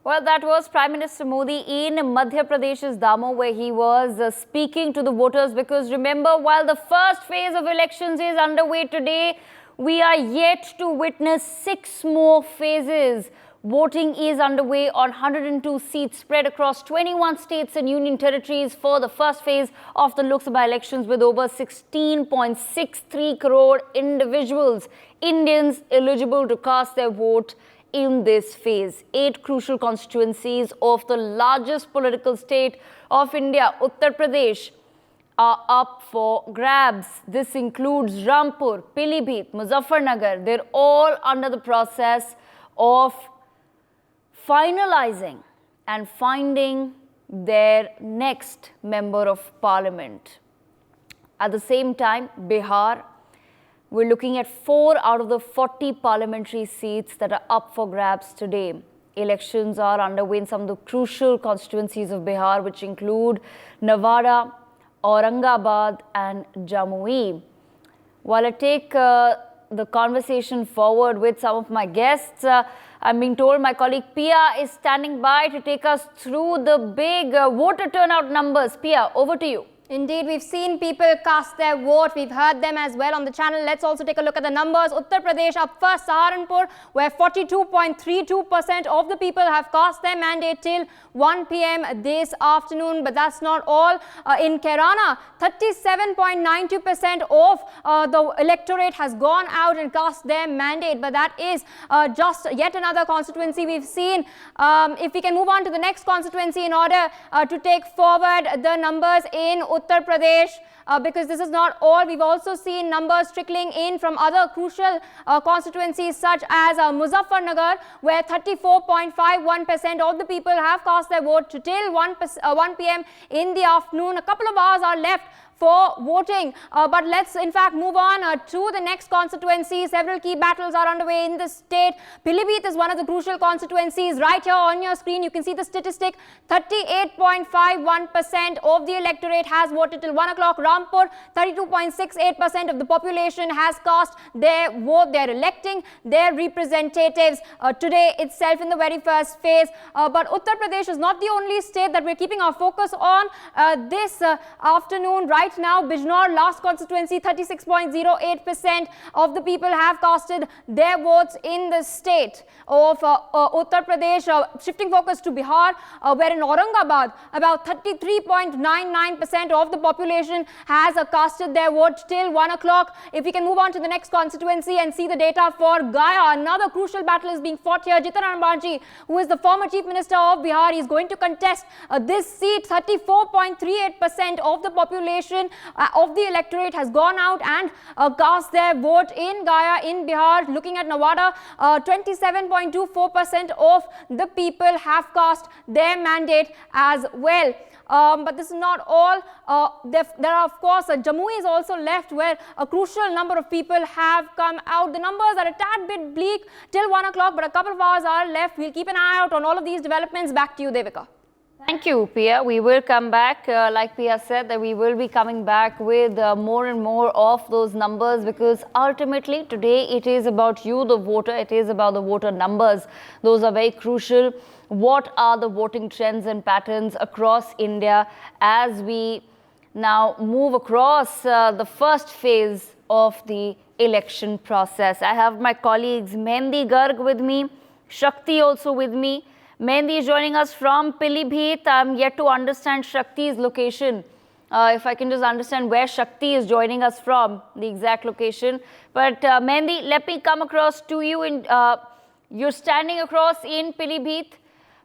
Well, that was Prime Minister Modi in Madhya Pradesh's Damoh, where he was speaking to the voters. Because remember, while the first phase of elections is underway today, we are yet to witness 6 more phases. Voting is underway on 102 seats spread across 21 states and union territories for the first phase of the Lok Sabha elections, with over 16.63 crore individuals, Indians eligible to cast their vote in this phase. 8 crucial constituencies of the largest political state of India, Uttar Pradesh, are up for grabs. This includes Rampur, Pilibhit, Muzaffarnagar. They're all under the process of finalizing and finding their next member of parliament. At the same time, Bihar, we're looking at 4 out of the 40 parliamentary seats that are up for grabs today. Elections are underway in some of the crucial constituencies of Bihar, which include Nevada, Aurangabad and Jamui. While I take the conversation forward with some of my guests, I'm being told my colleague Pia is standing by to take us through the big voter turnout numbers. Pia, over to you. Indeed, we've seen people cast their vote. We've heard them as well on the channel. Let's also take a look at the numbers. Uttar Pradesh up first, Saharanpur, where 42.32% of the people have cast their mandate till 1 p.m. this afternoon. But that's not all. In Kairana, 37.92% of the electorate has gone out and cast their mandate. But that is just yet another constituency we've seen. If we can move on to the next constituency in order to take forward the numbers in Uttar Pradesh, because this is not all. We've also seen numbers trickling in from other crucial constituencies such as Muzaffarnagar, where 34.51% of the people have cast their vote till 1 p.m. in the afternoon. A couple of hours are left for voting, but let's in fact move on to the next constituency. Several key battles are underway in the state. Pilibhit is one of the crucial constituencies. Right here on your screen you can see the statistic. 38.51% of the electorate has voted till 1 o'clock. Rampur, 32.68% of the population has cast their vote. They're electing their representatives today itself in the very first phase. But Uttar Pradesh is not the only state that we're keeping our focus on this afternoon. Right now, Bijnor, last constituency, 36.08% of the people have casted their votes in the state of Uttar Pradesh. Shifting focus to Bihar, where in Aurangabad, about 33.99% of the population has casted their vote till 1 o'clock. If we can move on to the next constituency and see the data for Gaya, another crucial battle is being fought here. Jitan Ram Manjhi, who is the former Chief Minister of Bihar, is going to contest this seat. 34.38% of the population of the electorate has gone out and cast their vote in Gaya in Bihar. Looking at Nevada, 27.24% of the people have cast their mandate as well. But this is not all. There are, of course, Jamui is also left, where a crucial number of people have come out. The numbers are a tad bit bleak till 1 o'clock, but a couple of hours are left. We'll keep an eye out on all of these developments. Back to you, Devika. Thank you, Pia. We will come back, like Pia said, that we will be coming back with more and more of those numbers, because ultimately today it is about you, the voter. It is about the voter numbers. Those are very crucial. What are the voting trends and patterns across India as we now move across the first phase of the election process? I have my colleagues Mehendi Garg with me, Shakti also with me. Mehendi is joining us from Pilibhit. I'm yet to understand Shakti's location. If I can just understand where Shakti is joining us from, the exact location. But Mehendi, let me come across to you. You're standing across in Pilibhit,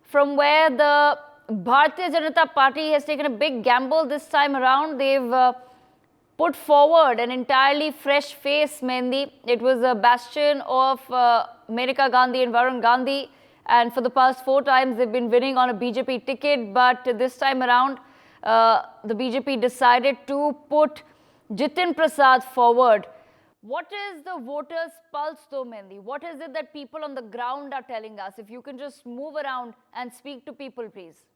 from where the Bharatiya Janata Party has taken a big gamble this time around. They've put forward an entirely fresh face, Mehendi. It was a bastion of Maneka Gandhi and Varun Gandhi. And for the past 4 times, they've been winning on a BJP ticket. But this time around, the BJP decided to put Jitin Prasad forward. What is the voters' pulse though, Mehendi? What is it that people on the ground are telling us? If you can just move around and speak to people, please.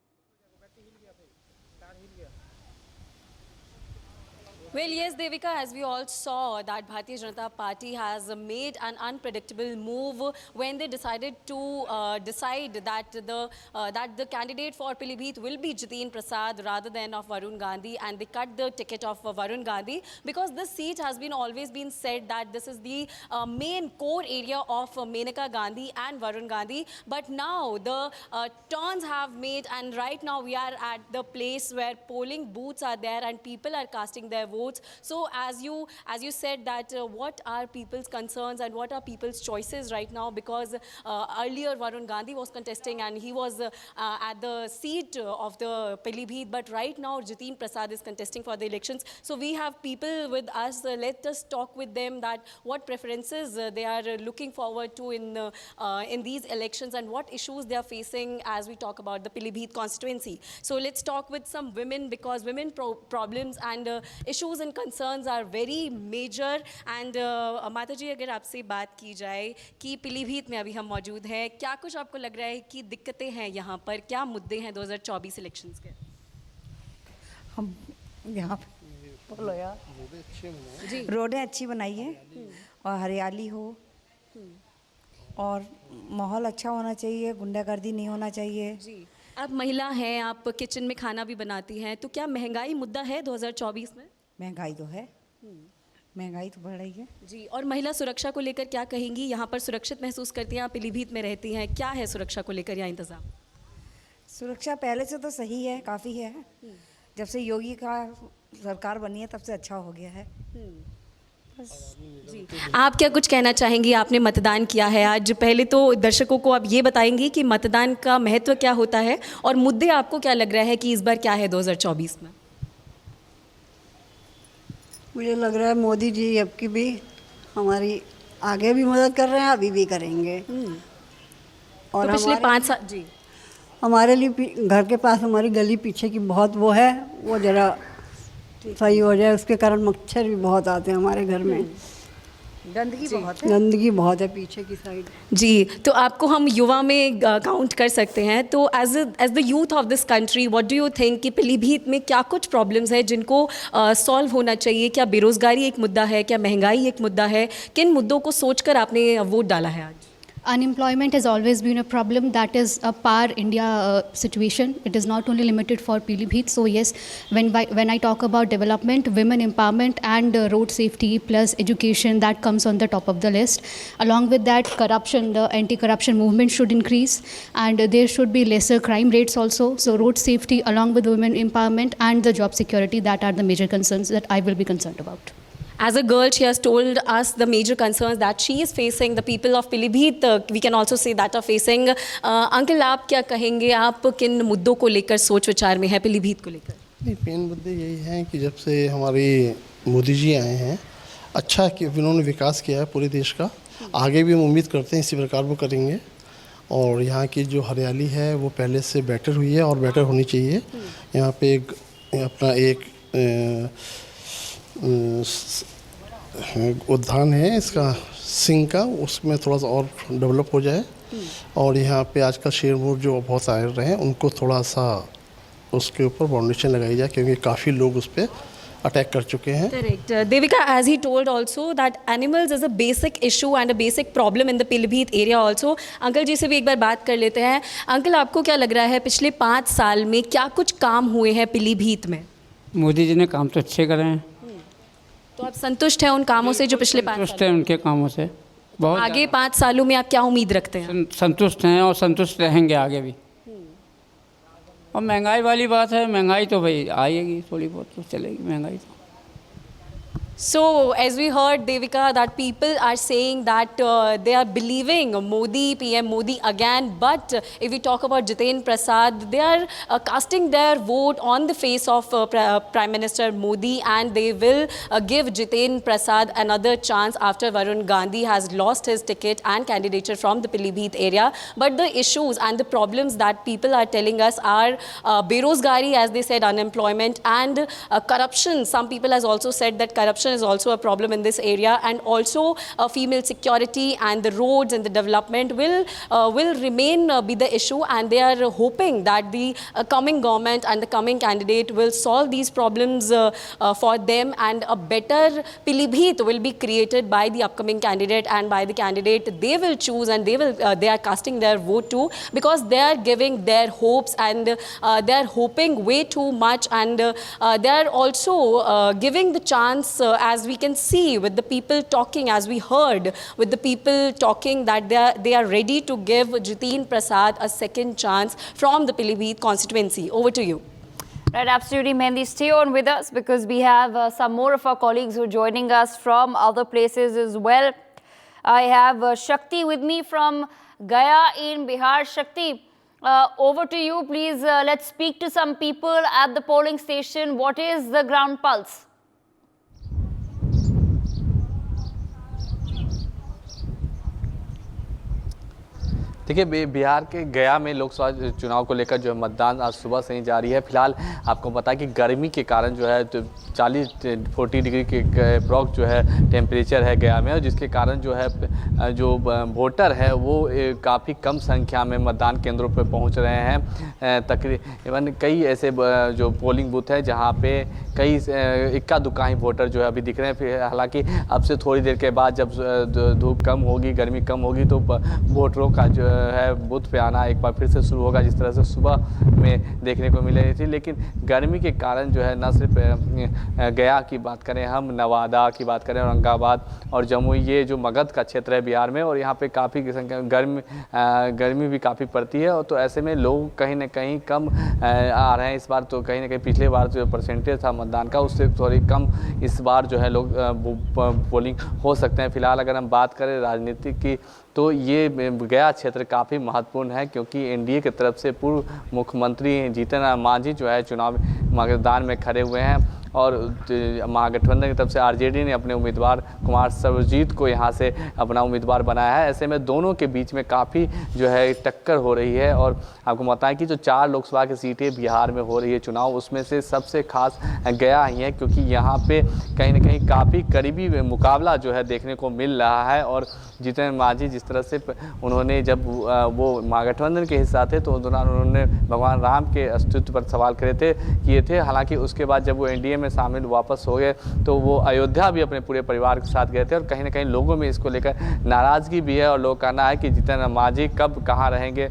Well, yes, Devika, as we all saw, that Bharatiya Janata Party has made an unpredictable move when they decided to decide that the candidate for Pilibhit will be Jitin Prasad rather than of Varun Gandhi, and they cut the ticket of Varun Gandhi because this seat has been always been said that this is the main core area of Menaka Gandhi and Varun Gandhi. But now the turns have made, and right now we are at the place where polling booths are there and people are casting their votes. So as you said that what are people's concerns and what are people's choices right now, because earlier Varun Gandhi was contesting and he was at the seat of the Pilibhit, but right now Jitin Prasad is contesting for the elections. So we have people with us. Let us talk with them that what preferences they are looking forward to in these elections and what issues they are facing as we talk about the Pilibhit constituency. So let's talk with some women, because women problems and issues and concerns are very major. And माता जी, अगर आपसे बात की जाए कि पीलीभीत में अभी हम मौजूद हैं, क्या कुछ आपको लग रहा है कि दिक्कतें हैं यहाँ पर, क्या मुद्दे हैं 2024 इलेक्शंस के? हम यहाँ पे बोलो यार, रोडें अच्छी बनाई है और हरियाली हो और माहौल अच्छा होना चाहिए, गुंडागर्दी नहीं होना चाहिए। जी, आप महिला हैं, आप किचन में खाना भी बनाती हैं, तो क्या महंगाई मुद्दा है 2024 में? महंगाई तो है, महंगाई तो बढ़ रही है जी। और महिला सुरक्षा को लेकर क्या कहेंगी? यहाँ पर सुरक्षित महसूस करती हैं, आप पीलीभीत में रहती हैं, क्या है सुरक्षा को लेकर यहाँ इंतजाम? सुरक्षा पहले से तो सही है, काफ़ी है। जब से योगी का सरकार बनी है तब से अच्छा हो गया है। जी, आप क्या कुछ कहना चाहेंगी? आपने मतदान किया है आज, पहले तो दर्शकों को आप ये बताएंगी कि मतदान का महत्व क्या होता है और मुद्दे आपको क्या लग रहा है कि इस बार क्या है 2024 में? मुझे लग रहा है मोदी जी अब की भी हमारी आगे भी मदद कर रहे हैं, अभी भी करेंगे। और तो पिछले 5 साल जी हमारे लिए घर के पास हमारी गली पीछे की बहुत वो है, वो ज़रा सही हो जाए, उसके कारण मच्छर भी बहुत आते हैं हमारे घर में, गंदगी बहुत है, गंदगी बहुत है पीछे की साइड। जी, तो आपको हम युवा में काउंट कर सकते हैं, तो as the youth of this country what do you think कि पीलीभीत में क्या कुछ प्रॉब्लम्स हैं जिनको सॉल्व होना चाहिए? क्या बेरोज़गारी एक मुद्दा है? क्या महंगाई एक मुद्दा है? किन मुद्दों को सोचकर आपने वोट डाला है आज? Unemployment has always been a problem. That is a par India situation. It is not only limited for Pilibhit. So yes, when I talk about development, women empowerment and road safety plus education, that comes on the top of the list. Along with that, corruption, the anti-corruption movement should increase, and there should be lesser crime rates also. So road safety along with women empowerment and the job security, that are the major concerns that I will be concerned about. As a girl, she has told us the major concerns that she is facing, the people of Pilibhit, we can also say that are facing. Uncle, आप क्या कहेंगे? आप किन मुद्दों को लेकर सोच विचार में है पीलीभीत को लेकर? नहीं, मेन मुद्दे यही हैं कि जब से हमारे मोदी जी आए हैं, अच्छा कि उन्होंने विकास किया है पूरे देश का, आगे भी हम उम्मीद करते हैं इसी प्रकार वो करेंगे। और यहाँ की जो हरियाली है वो पहले से बेटर हुई है और बेटर होनी चाहिए। यहाँ पे अपना एक उद्यान है इसका सिंह का, उसमें थोड़ा सा और डेवलप हो जाए। और यहाँ पे आजकल शेरमुर जो बहुत आए रहे हैं उनको थोड़ा सा उसके ऊपर फाउंडेशन लगाई जाए, क्योंकि काफ़ी लोग उस पर अटैक कर चुके हैं। Correct. Devika, as he told also that animals is a basic issue and a basic problem in the Pilibhit area also. Uncle ji से भी एक बार बात कर लेते हैं। अंकल, आपको क्या लग रहा है पिछले 5 साल में क्या कुछ काम हुए हैं पीलीभीत में? मोदी जी ने काम तो अच्छे करे हैं। तो आप संतुष्ट हैं उन कामों से जो पिछले 5 संतुष्ट साल? हैं उनके कामों से बहुत। आगे 5 सालों में आप क्या उम्मीद रखते हैं? संतुष्ट हैं और संतुष्ट रहेंगे आगे भी। और महंगाई वाली बात है, महंगाई तो भाई आएगी, थोड़ी बहुत तो चलेगी महंगाई तो। So, as we heard, Devika, that people are saying that they are believing Modi, PM Modi again. But if we talk about Jitin Prasad, they are casting their vote on the face of Prime Minister Modi, and they will give Jitin Prasad another chance after Varun Gandhi has lost his ticket and candidature from the Pilibhit area. But the issues and the problems that people are telling us are berozgari, as they said, unemployment, and corruption. Some people has also said that corruption is also a problem in this area, and also female security and the roads and the development will remain be the issue, and they are hoping that the coming government and the coming candidate will solve these problems for them, and a better Pilibhit will be created by the upcoming candidate and by the candidate they will choose, and they are casting their vote to, because they are giving their hopes, and they are hoping way too much, and they are also giving the chance, as we can see with the people talking, as we heard with the people talking, that they are ready to give Jitin Prasad a second chance from the Pilibhit constituency. Over to you. Right, absolutely, Mehendi. Stay on with us because we have some more of our colleagues who are joining us from other places as well. I have Shakti with me from Gaya in Bihar. Shakti, over to you, please. Let's speak to some people at the polling station. What is the ground pulse? देखिए, बिहार के गया में लोकसभा चुनाव को लेकर जो है मतदान आज सुबह से ही जारी है। फिलहाल आपको पता है कि गर्मी के कारण जो है 40 डिग्री के अप्रॉक्स जो है टेम्परेचर है गया में, और जिसके कारण जो है जो वोटर है वो काफ़ी कम संख्या में मतदान केंद्रों पर पहुंच रहे हैं। तकरीबन कई ऐसे जो पोलिंग बूथ है जहां पे कई इक्का दुक्का ही वोटर जो है अभी दिख रहे हैं। फिर हालांकि अब से थोड़ी देर के बाद जब धूप कम होगी, गर्मी कम होगी, तो वोटरों का जो है बूथ पे आना एक बार फिर से शुरू होगा, जिस तरह से सुबह में देखने को मिल रही थी। लेकिन गर्मी के कारण जो है न सिर्फ गया की बात करें, हम नवादा की बात करें, औरंगाबाद और जमुई, ये जो मगध का क्षेत्र है बिहार में, और यहाँ पे काफ़ी संख्या गर्मी भी काफ़ी पड़ती है, और तो ऐसे में लोग कहीं ना कहीं कम आ रहे हैं इस बार। तो कहीं ना कहीं पिछले बार जो परसेंटेज था मतदान का उससे थोड़ी कम इस बार जो है लोग पोलिंग हो सकते हैं। फिलहाल अगर हम बात करें राजनीति की, तो ये गया क्षेत्र काफ़ी महत्वपूर्ण है, क्योंकि एनडीए की तरफ से पूर्व मुख्यमंत्री जीतन राम मांझी जो है चुनाव मैदान में खड़े हुए हैं, और महागठबंधन की तरफ से आरजेडी ने अपने उम्मीदवार कुमार सर्वजीत को यहाँ से अपना उम्मीदवार बनाया है। ऐसे में दोनों के बीच में काफ़ी जो है टक्कर हो रही है। और आपको बताएं कि जो 4 लोकसभा की सीटें बिहार में हो रही है चुनाव, उसमें से सबसे खास गया ही है, क्योंकि यहाँ पे कहीं ना कहीं काफ़ी करीबी मुकाबला जो है देखने को मिल रहा है। और जीतन मांझी जिस तरह से उन्होंने जब वो महागठबंधन के हिस्सा थे तो उस दौरान उन्होंने भगवान राम के अस्तित्व पर सवाल किए थे। हालांकि उसके बाद जब वो एनडीए में शामिल वापस हो गए तो वो अयोध्या भी अपने पूरे परिवार के साथ गए थे, और कहीं ना कहीं लोगों में इसको लेकर नाराज़गी भी है, और लोग कहना है कि जीतन मांझी कब कहाँ रहेंगे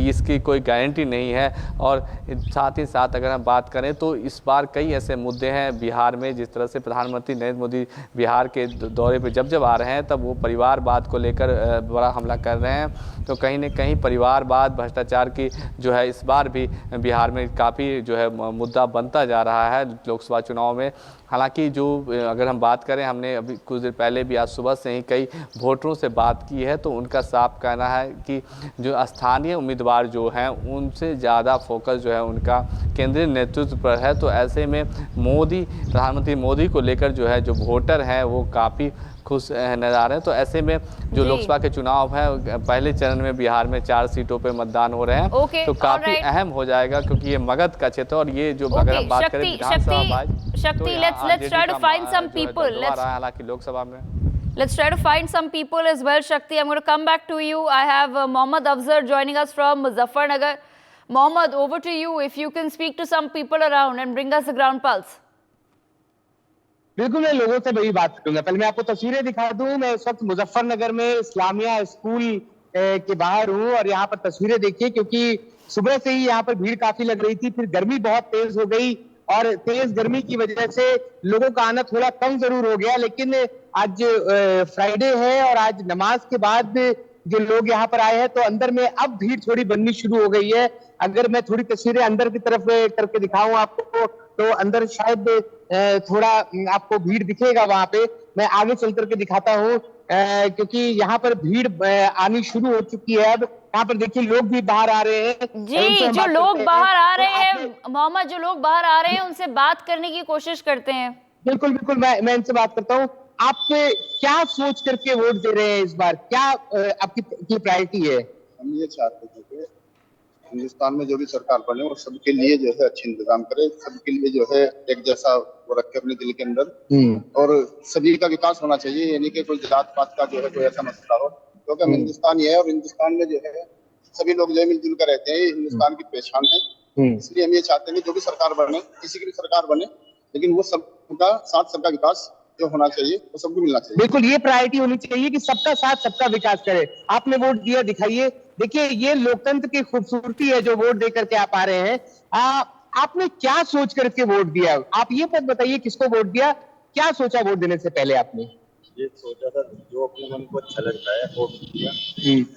इसकी कोई गारंटी नहीं है। और साथ ही साथ अगर हम बात करें तो इस बार कई ऐसे मुद्दे हैं बिहार में, जिस तरह से प्रधानमंत्री नरेंद्र मोदी बिहार के दौरे पर जब आ रहे हैं तब वो परिवारवाद को लेकर बड़ा हमला कर रहे हैं। तो कहीं न कहीं परिवारवाद, भ्रष्टाचार की जो है इस बार भी बिहार में काफ़ी जो है मुद्दा बनता जा रहा है लोकसभा चुनाव में। हालांकि जो अगर हम बात करें, हमने अभी कुछ देर पहले भी आज सुबह से ही कई वोटरों से बात की है, तो उनका साफ कहना है कि जो स्थानीय उम्मीदवार जो हैं उनसे ज़्यादा फोकस जो है उनका केंद्रीय नेतृत्व पर है। तो ऐसे में प्रधानमंत्री मोदी को लेकर जो है जो वोटर हैं वो काफ़ी खुश नजर आ रहे हैं। तो ऐसे में जो लोकसभा के चुनाव है पहले चरण में बिहार में 4 सीटों पे मतदान हो रहे हैं, तो काफी अहम हो जाएगा, क्योंकि ये मगध का क्षेत्र, और ये जो अगर हम बात करें विधानसभा, let's try to find some people. हालांकि लोकसभा में let's try to find some people as well. Shakti, I'm going to come back to you. I have Mohammad Afzal joining us from Muzaffarnagar. Mohammad, over to you. If you can speak to some people around and bring us the ground pulse. बिल्कुल, मैं लोगों से वही बात करूंगा। पहले मैं आपको तस्वीरें दिखा दूं। मैं इस वक्त मुजफ्फरनगर में इस्लामिया स्कूल के बाहर हूं, और यहाँ पर तस्वीरें देखिए, क्योंकि सुबह से ही यहाँ पर भीड़ काफी लग रही थी, फिर गर्मी बहुत तेज हो गई, और तेज गर्मी की वजह से लोगों का आना थोड़ा कम जरूर हो गया। लेकिन आज फ्राइडे है, और आज नमाज के बाद जो लोग यहाँ पर आए हैं, तो अंदर में अब भीड़ थोड़ी बननी शुरू हो गई है। अगर मैं थोड़ी तस्वीरें अंदर की तरफ करके दिखाऊं आपको, तो अंदर शायद थोड़ा आपको भीड़ दिखेगा। वहां पे मैं आगे चल करके दिखाता हूँ, क्योंकि यहाँ पर भीड़ आनी शुरू हो चुकी है। अब यहाँ पर देखिए लोग भी बाहर आ रहे हैं। जी, जो लोग बाहर आ रहे हैं मोहम्मद, जो लोग बाहर आ रहे हैं उनसे बात करने की कोशिश करते हैं। बिल्कुल बिल्कुल, मैं इनसे बात करता हूँ। आप क्या सोच करके वोट दे रहे हैं इस बार? क्या आपकी प्रायोरिटी है? हम ये चाहते थे कि हिंदुस्तान में जो भी सरकार बने वो सबके लिए जो है अच्छे इंतजाम करे, सबके लिए जो है एक जैसा वो रखे अपने दिल के अंदर, और सभी का विकास होना चाहिए। यानी कि कोई जात पात का जो है कोई ऐसा मसला हो, क्योंकि हम हिंदुस्तान है और हिंदुस्तान में जो है सभी लोग जो है मिलजुल कर रहते हैं, ये हिंदुस्तान की पहचान है। इसलिए हम ये चाहते हैं कि जो भी सरकार बने, किसी की भी सरकार बने, लेकिन वो सबका साथ सबका विकास जो होना चाहिए वो सबको मिलना चाहिए। बिल्कुल, ये प्रायोरिटी होनी चाहिए कि सबका साथ सबका विकास करे। आपने वोट दिया, दिखाइए। देखिए, ये लोकतंत्र की खूबसूरती है जो वोट देकर के आप आ रहे हैं। आपने क्या सोच करके वोट दिया? आप ये बात बताइए, किसको वोट दिया, क्या सोचा वोट देने से पहले आपने? ये सोचा था जो अपने मन को अच्छा लगता है वोट दिया,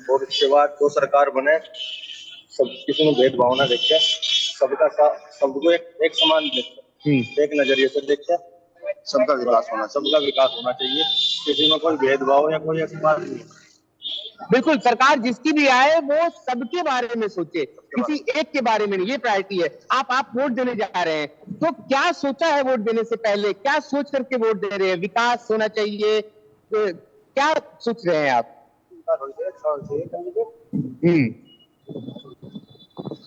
और उसके बाद जो सरकार बने सब किसी में भेदभाव ना देखे, सबका साथ सबको एक समान देखे, एक नजरिए से देखे, सबका विकास होना चाहिए। किसी में कोई भेदभाव या कोई ऐसी बात नहीं। बिल्कुल, सरकार जिसकी भी आए वो सबके बारे में सोचे, किसी एक के बारे में नहीं, ये प्रायोरिटी है। आप वोट देने जा रहे हैं, तो क्या सोचा है वोट देने से पहले? क्या सोच करके वोट दे रहे हैं? विकास होना चाहिए, क्या सोच रहे हैं आप?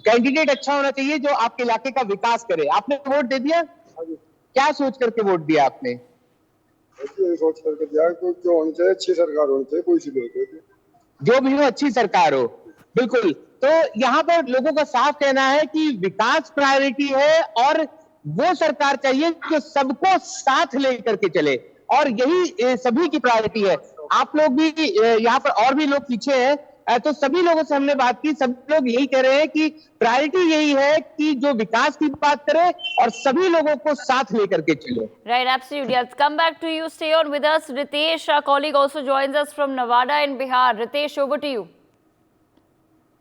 कैंडिडेट अच्छा होना चाहिए जो आपके इलाके का विकास करे। आपने वोट दे दिया? क्या सोच करके वोट दिया आपने? सोच करके दिया जो होनी चाहिए, अच्छी सरकार होनी चाहिए, कोई सी भी हो, जो भी हो अच्छी सरकार हो। बिल्कुल, तो यहाँ पर लोगों का साफ कहना है कि विकास प्रायोरिटी है और वो सरकार चाहिए जो सबको साथ लेकर के चले, और यही सभी की प्रायोरिटी है। आप लोग भी यहाँ पर, और भी लोग पीछे हैं, तो सभी लोगों से हमने बात की, सब लोग यही कह रहे हैं कि प्रायोरिटी यही है कि जो विकास की बात करे और सभी लोगों को साथ लेकर के चले। Right, absolutely. Let's come back to you. Stay on with us. Ritesh, our colleague, also joins us from Nevada in Bihar. Ritesh, over to you.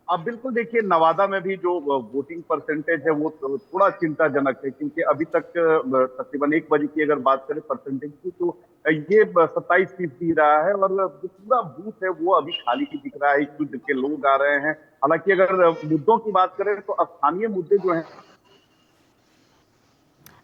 अब बिल्कुल देखिए, नवादा में भी जो वोटिंग परसेंटेज है वो थोड़ा चिंताजनक है, क्योंकि अभी तक तकरीबन 1 बजे की अगर बात करें परसेंटेज की, तो ये 27% रहा है, और जो पूरा बूथ है वो अभी खाली ही दिख रहा है, इक्कीस के लोग आ रहे हैं। हालांकि अगर मुद्दों की बात करें तो स्थानीय मुद्दे जो हैं।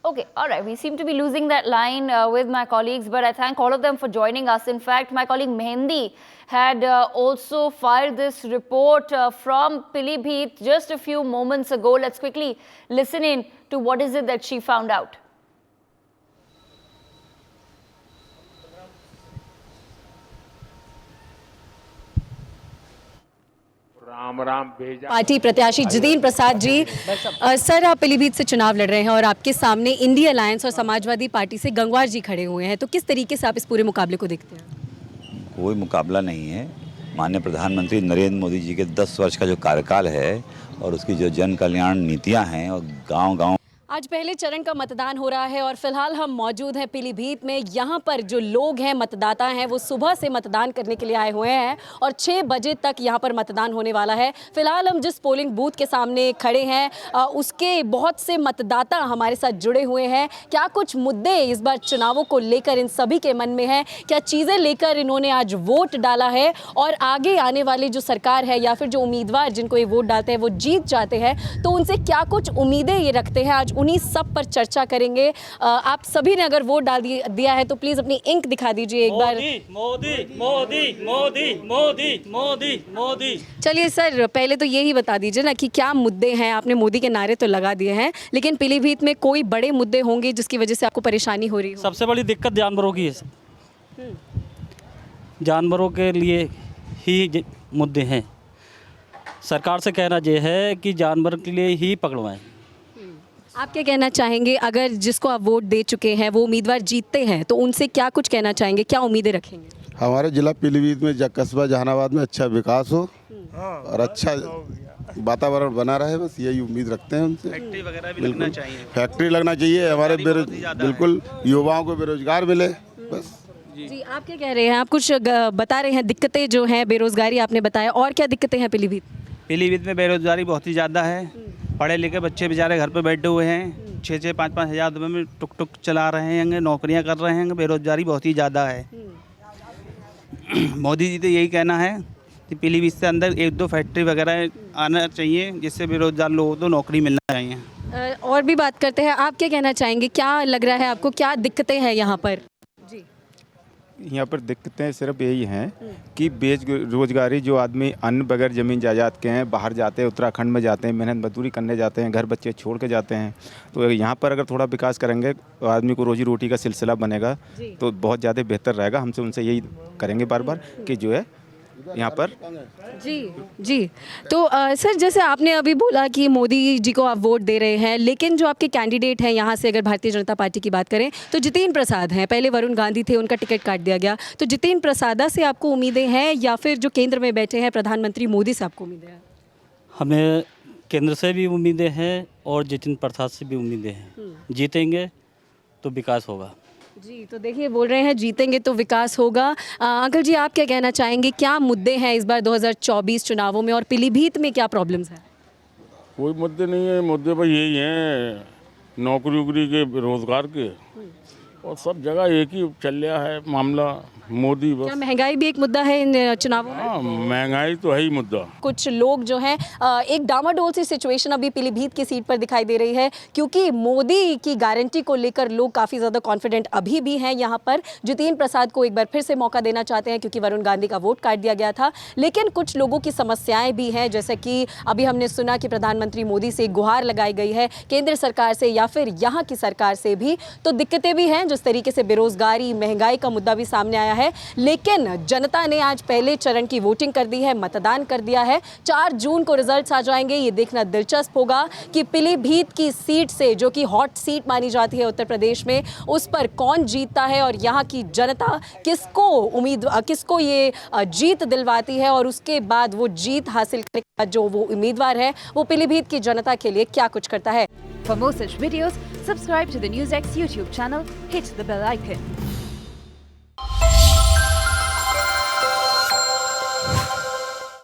Okay, all right. We seem to be losing that line with my colleagues, but I thank all of them for joining us. In fact, my colleague Mehendi had also filed this report from Pilibhit just a few moments ago. Let's quickly listen in to what is it that she found out. Party प्रत्याशी Jitendra Prasad ji, sir आप पीलीभीत से चुनाव लड़ रहे हैं और आपके सामने इंडिया अलायंस और समाजवादी पार्टी से गंगवार जी खड़े हुए हैं, तो किस तरीके से आप इस पूरे मुकाबले को देखते हैं? कोई मुकाबला नहीं है। माननीय प्रधानमंत्री नरेंद्र मोदी जी के 10 वर्ष का जो कार्यकाल है और उसकी जो जन कल्याण नीतियां हैं, और गांव-गांव आज पहले चरण का मतदान हो रहा है और फिलहाल हम मौजूद हैं पीलीभीत में। यहाँ पर जो लोग हैं, मतदाता हैं, वो सुबह से मतदान करने के लिए आए हुए हैं और 6 बजे तक यहाँ पर मतदान होने वाला है। फिलहाल हम जिस पोलिंग बूथ के सामने खड़े हैं उसके बहुत से मतदाता हमारे साथ जुड़े हुए हैं। क्या कुछ मुद्दे इस बार चुनावों को लेकर इन सभी के मन में हैं? क्या चीज़ें लेकर इन्होंने आज वोट डाला है, और आगे आने वाली जो सरकार है या फिर जो उम्मीदवार जिनको ये वोट डालते हैं वो जीत जाते हैं, तो उनसे क्या कुछ उम्मीदें ये रखते हैं, आज उन्हीं सब पर चर्चा करेंगे। आप सभी ने अगर वोट डाल दिया है तो प्लीज अपनी इंक दिखा दीजिए एक बार। मोदी मोदी मोदी मोदी मोदी मोदी। चलिए सर, पहले तो यही बता दीजिए ना कि क्या मुद्दे हैं। आपने मोदी के नारे तो लगा दिए हैं, लेकिन पीलीभीत में कोई बड़े मुद्दे होंगे जिसकी वजह से आपको परेशानी हो रही हो? सबसे बड़ी दिक्कत जानवरों की है। जानवरों के लिए ही मुद्दे हैं। सरकार से कहना यह है कि जानवर के लिए ही पकड़वाएं। आप क्या कहना चाहेंगे, अगर जिसको आप वोट दे चुके हैं वो उम्मीदवार जीतते हैं तो उनसे क्या कुछ कहना चाहेंगे, क्या उम्मीदें रखेंगे? हमारे जिला पीलीभीत में, कस्बा जहानाबाद में अच्छा विकास हो और अच्छा वातावरण बना रहे, बस यही उम्मीद रखते हैं उनसे। फैक्ट्री वगैरह भी लगना चाहिए। फैक्ट्री लगना चाहिए, हमारे बिल्कुल युवाओं को बेरोजगार मिले, बस। जी, आप क्या कह रहे हैं? आप कुछ बता रहे हैं, दिक्कतें जो हैं, बेरोजगारी आपने बताया, और क्या दिक्कतें हैं पीलीभीत? पीलीभीत में बेरोजगारी बहुत ही ज़्यादा है। पढ़े लिखे बच्चे बेचारे घर पे बैठे हुए हैं, 6-6, 5-5 हज़ार रुपये में टुक टुक चला रहे हैं, नौकरियां कर रहे हैं। बेरोजगारी बहुत ही ज़्यादा है। मोदी जी तो यही कहना है कि पीलीभीत से अंदर 1-2 फैक्ट्री वगैरह आना चाहिए, जिससे बेरोजगार लोगों को नौकरी मिलना चाहिए। और भी बात करते हैं, आप क्या कहना चाहेंगे? क्या लग रहा है आपको, क्या दिक्कतें हैं यहाँ पर? जी, यहाँ पर दिक्कतें सिर्फ यही हैं कि बेरोजगारी, जो आदमी अन्न बगैर ज़मीन जायदाद के हैं, बाहर जाते हैं, उत्तराखंड में जाते हैं, मेहनत मजदूरी करने जाते हैं, घर बच्चे छोड़ के जाते हैं। तो यहाँ पर अगर थोड़ा विकास करेंगे तो आदमी को रोजी रोटी का सिलसिला बनेगा तो बहुत ज़्यादा बेहतर रहेगा। हमसे उनसे यही करेंगे बार बार कि जो है यहाँ पर जी। तो सर, जैसे आपने अभी बोला कि मोदी जी को आप वोट दे रहे हैं, लेकिन जो आपके कैंडिडेट हैं यहाँ से, अगर भारतीय जनता पार्टी की बात करें तो जितेंद्र प्रसाद हैं। पहले वरुण गांधी थे, उनका टिकट काट दिया गया। तो जितेंद्र प्रसाद से आपको उम्मीदें हैं या फिर जो केंद्र में बैठे हैं प्रधानमंत्री मोदी से आपको उम्मीदें हैं? हमें केंद्र से भी उम्मीदें हैं और जितेंद्र प्रसाद से भी उम्मीदें हैं। जीतेंगे तो विकास होगा। जी, तो देखिए, बोल रहे हैं जीतेंगे तो विकास होगा। अंकल जी, आप क्या कहना चाहेंगे, क्या मुद्दे हैं इस बार 2024 चुनावों में और पीलीभीत में क्या प्रॉब्लम्स हैं? कोई मुद्दे नहीं है, मुद्दे पर यही हैं, नौकरी वोकरी के, रोजगार के, और सब जगह एक ही चल रहा है मामला। मोदी बस। क्या महंगाई भी एक मुद्दा है इन चुनावों में? हाँ, महंगाई तो है ही मुद्दा। कुछ लोग जो हैं, एक डामाडोल सी सिचुएशन अभी पीलीभीत की सीट पर दिखाई दे रही है, क्योंकि मोदी की गारंटी को लेकर लोग काफ़ी ज़्यादा कॉन्फिडेंट अभी भी हैं यहाँ पर। जितेंद्र प्रसाद को एक बार फिर से मौका देना चाहते हैं क्योंकि वरुण गांधी का वोट काट दिया गया था। लेकिन कुछ लोगों की समस्याएं भी हैं, जैसे कि अभी हमने सुना कि प्रधानमंत्री मोदी से गुहार लगाई गई है, केंद्र सरकार से या फिर यहाँ की सरकार से भी। तो दिक्कतें भी हैं, जिस तरीके से बेरोजगारी, महंगाई का मुद्दा भी सामने आया है। लेकिन जनता ने आज पहले चरण की वोटिंग कर दी है, मतदान कर दिया है। 4 जून को रिजल्ट्स आ जाएंगे। ये देखना दिलचस्प होगा कि पीलीभीत की सीट से, जो कि हॉट सीट मानी जाती है उत्तर प्रदेश में, उस पर कौन जीतता है और यहाँ की जनता किसको ये जीत दिलवाती है, और उसके बाद वो जीत हासिल करने के बाद जो वो उम्मीदवार है वो पीलीभीत की जनता के लिए क्या कुछ करता है। For more such videos, subscribe to the NewsX YouTube channel, hit the bell icon.